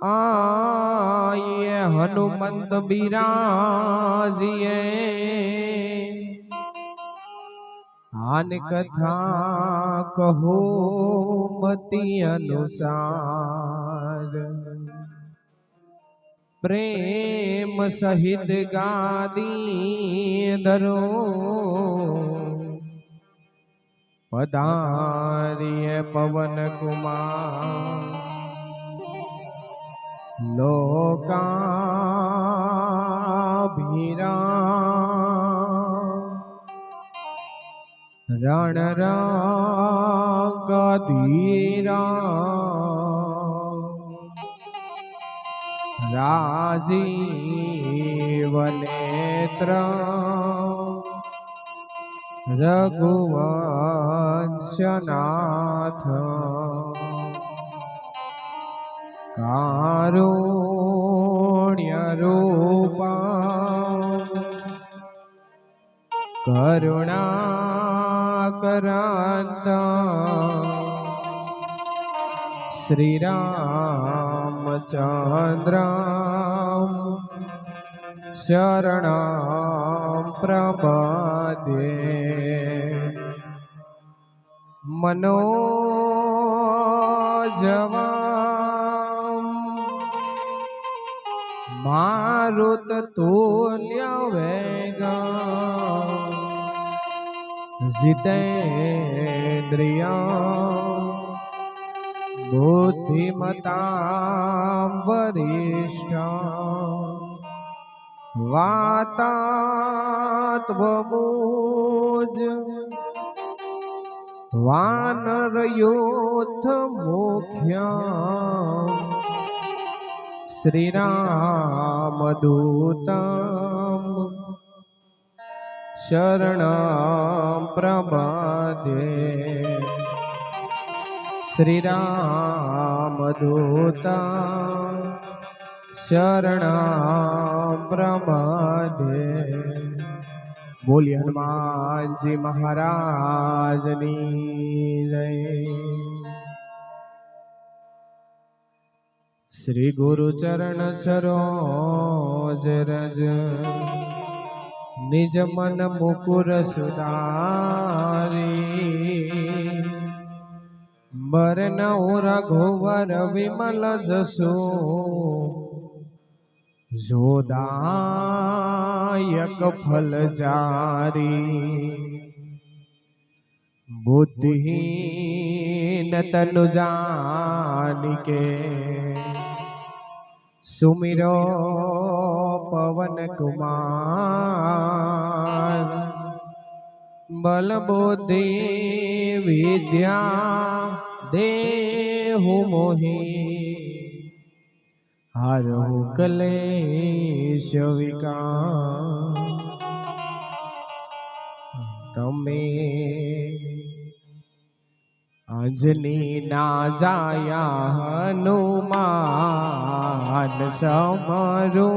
आये हनुमंत बिराजिए आन कथा कहो मति अनुसार प्रेम सहित गादी धरो पधारिय पवन कुमार लोकाभिराम रण रंगधीरा राजीव नेत्र रघुवंशनाथ कारुण्य रूपा करुणाकरांत श्री रामचंद्र शरणं प्रपद्ये मनोजवा मारुत तुल्य वेगा जितेन्द्रिया बुद्धिमतां वरिष्ठा वातात्मभुज वानरयूथ मुख्या श्रीरामदूतं शरणं प्रपद्ये श्रीरामदूतं शरणं प्रपद्ये। बोलिए हनुमान जी महाराज की जय। श्री गुरु चरण सरोज रज निज मन मुकुर सुधारी बरनउँ रघुवर विमल जसु जोदायक फल जारी बुद्धिहीन तनु जानिके सुमिरो पवन कुमार बल बुद्धि विद्या देहु मोहि हरहु क्लेश विकार तमे अंजनी ना जाया हनुमान समरो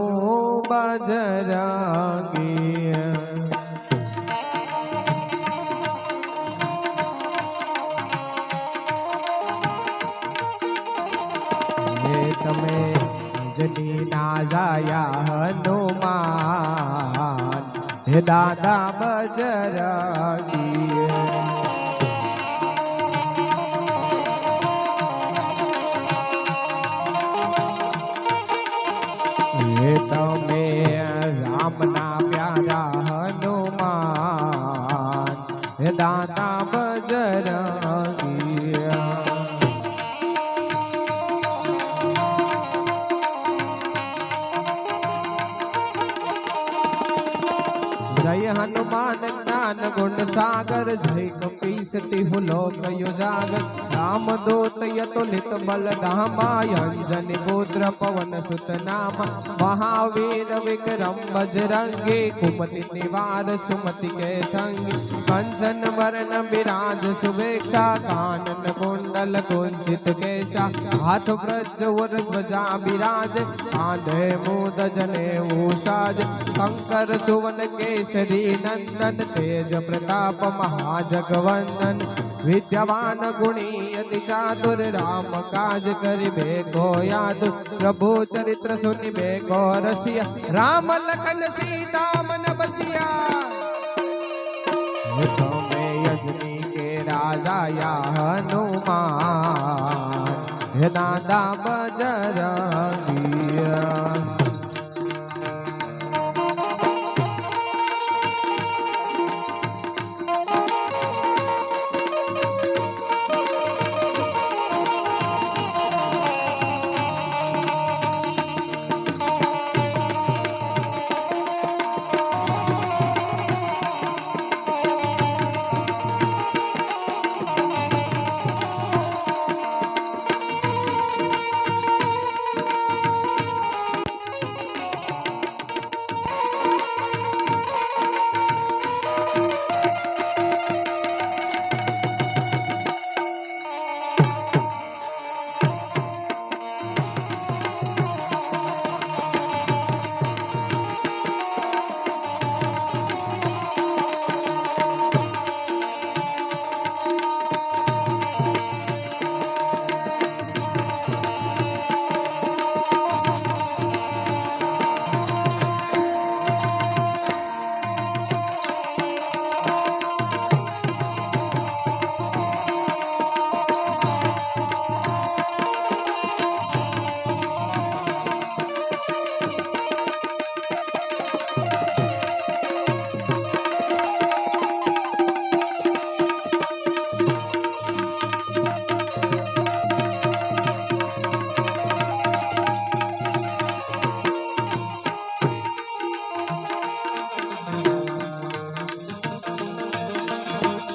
बजरंगी तमे अंजनी ना जाया हनुमान हे दादा बजरंगी हे तमे राम ना प्यारा हनुमान हे दादा बजरंगी जय हनुमान ज्ञान गुण सागर जय कपीस तिहु लोक उजागर राम दूत यतुलित बल धामा अंजनी पुत्र पवन सुत नामा महावीर विक्रम बजरंगी कुमति निवार सुमति के संगी कंचन वरण विराज सुवेक्षा कानन कुंडल कुंचित केसा हाथ ब्रज ध्वजा विराज कांधे मूद जनेऊ साज शंकर सुवन केसरी नंदन तेज प्रताप महाजगवंदन विद्यावान गुणी अति चातुर राम काज करिबे को यादु प्रभु चरित्र सुनिबे को रसिया राम लखन सीता मन बसिया में यजनी के राजा या हनुमान हे दादा बजरंगिया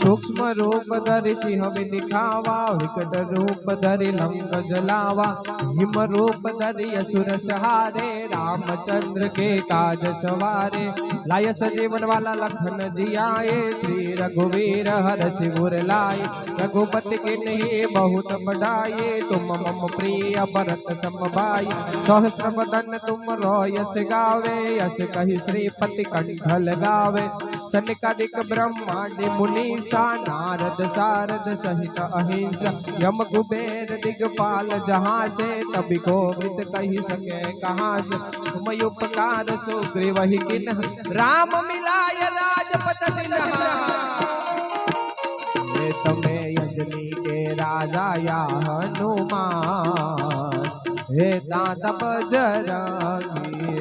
सूक्ष्म रूप धरि सिंह दिखावा विकट रूप धरि लंक जलावा हिम रूप धरि असुर सहारे रामचंद्र के काज सवारे लाय सजीवन वाला लखन जियाए श्री रघुवीर हर सिर लाए रघुपति के नहीं बहुत बढ़ाए तुम मम प्रिय भरत सम भाई सहस्र बदन तुम रोयस गावे यस कही श्रीपति कंठ लगावे सनिकादिक ब्रह्मांड मुनीसा नारद सारद सहित अहिंसा यम कुबेर दिगपाल जहाँ से तभी गोविंद कही सके कहाँ से तुम उपकार सुग्रीव ही किन राम मिलाय राजपत दिनहा तमे यजनी के राजा या हनुमान हे दादा बजरंगिया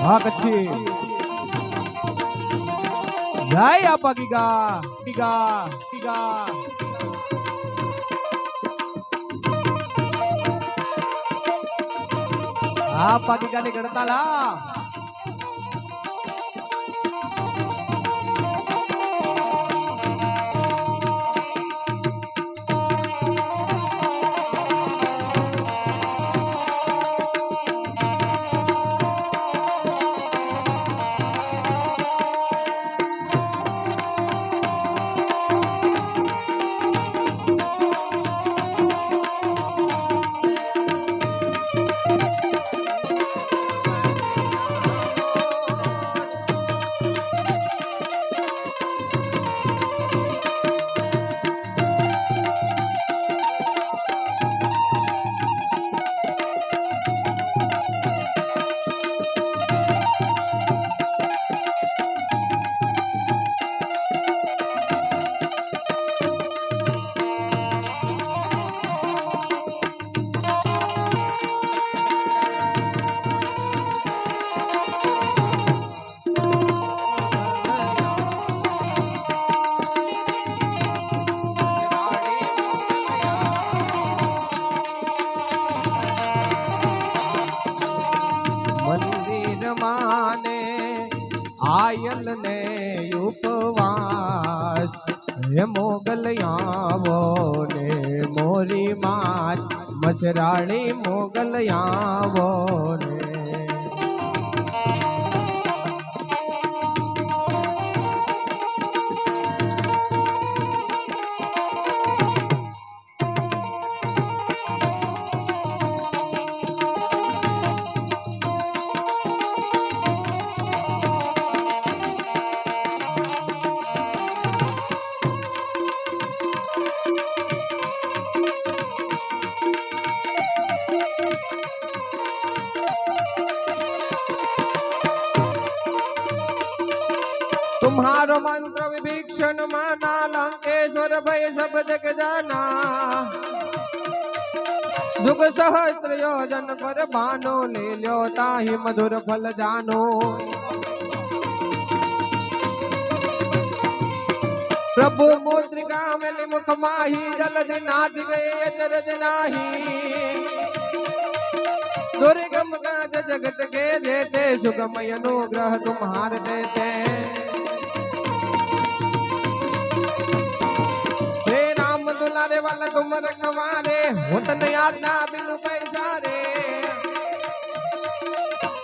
बहुत अच्छी जय आप गिगा गिगा गिगा आप गिगा ने गणताला आयल ने उपवास हे मोगल आवो ने मोरी मात मछराणी मोगल आवो ने विभीषण माना लंकेश्वर भय सब जग जाना जुग सहस्त्र योजन पर बानो ले लो ताहि मधुर फल जानो प्रभु मुद्रिका मिली मुख माही जलधि नाथ गए अचरज नाही दुर्गम काज जगत के देते सुगम अनुग्रह तुम्हार देते हे राम दुलारे वाला तुम रखवारे होतन यातना बिनु पैसा रे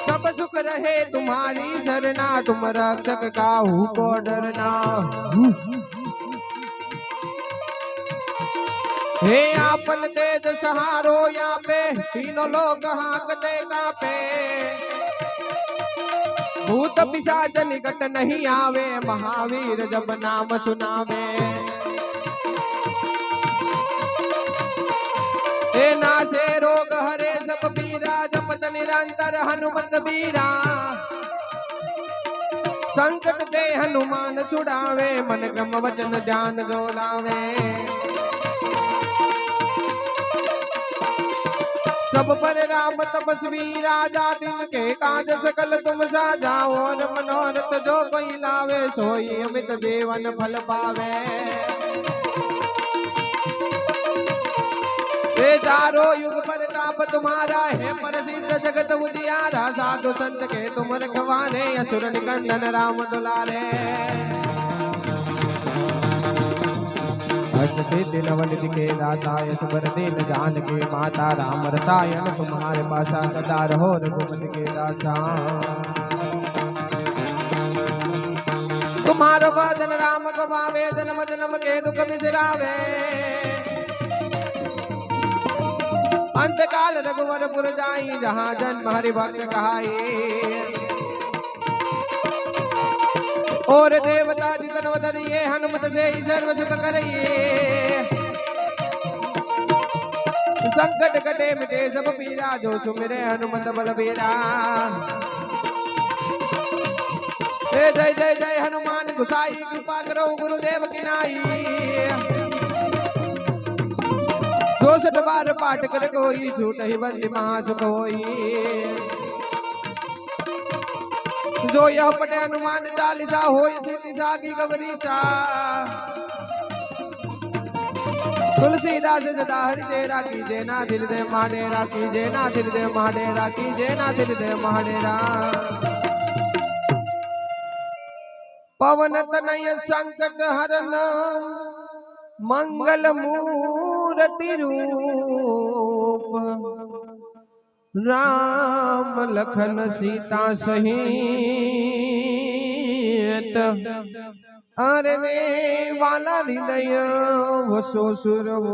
सब सुख रहे तुम्हारी सरना तुम रक्षक काहू को डरना हे आपन तेज सहारो या पे तीनों लोग हाकते कापे भूत पिशाच निकट नहीं आवे महावीर जब नाम सुनावे हे नासे रोग हरे सब पीरा जपत निरंतर हनुमत बीरा संकट ते हनुमान छुड़ावे मन क्रम वचन ध्यान डोलावे सब पर राम तपस्वी राजा दिन के काज सकल तुम साजा और मनोरथ जो कोई लावे सोई अमित जीवन फल पावे ये चारों युग प्रताप तुम्हारा है प्रसिद्ध जगत उजियारा साधु संत के तुम रखवारे असुर निकंदन राम दुलारे अष्ट सिद्धि नवनिधि के दाता यश वर दीन जान के माता राम रसायन तुम्हारे पासा सदा रहो रघुपति के दासा तुम्हारो भजन राम को भावे जन्म जन्म के दुख बिसरावे अंत काल रघुवरपुर जाई जहाँ जन्म हरि भक्त कहाई और देवता जितन वदरिए हनुमत से ही सर्व सुख करिए संकट कटे मिटे सब पीरा जो सुमिरे हनुमत बलबीरा जय जय जय हनुमान गुसाई कृपा करो गुरुदेव की नाई जो सठ बार पाठ कर कोई झूठ ही बंदी महासुख होई जो यह पटे हनुमान चालीसा हो सीति सागी गवरीसा तुलसीदास सदा हरि जय राखी जय ना दिल दे माडेरा की जय ना दिल दे माडेरा की जय ना दिल दे माडेरा पवन तनय संकट हरन मंगल मूर्ति रूप राम लखन सीता सहित अरे वाला हृदय वसो सुरभूप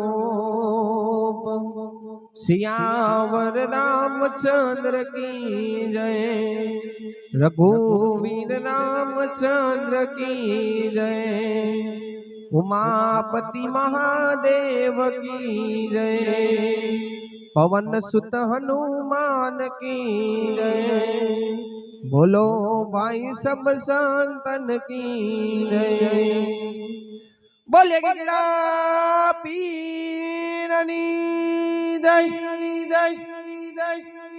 सियावर रामचंद्र की जय रघुवीर रामचंद्र की जय उमापति महादेव की जय पवन सुत हनुमान की जय बोलो भाई सब संतन की जय बोले गिरा पीरनी जय जय जय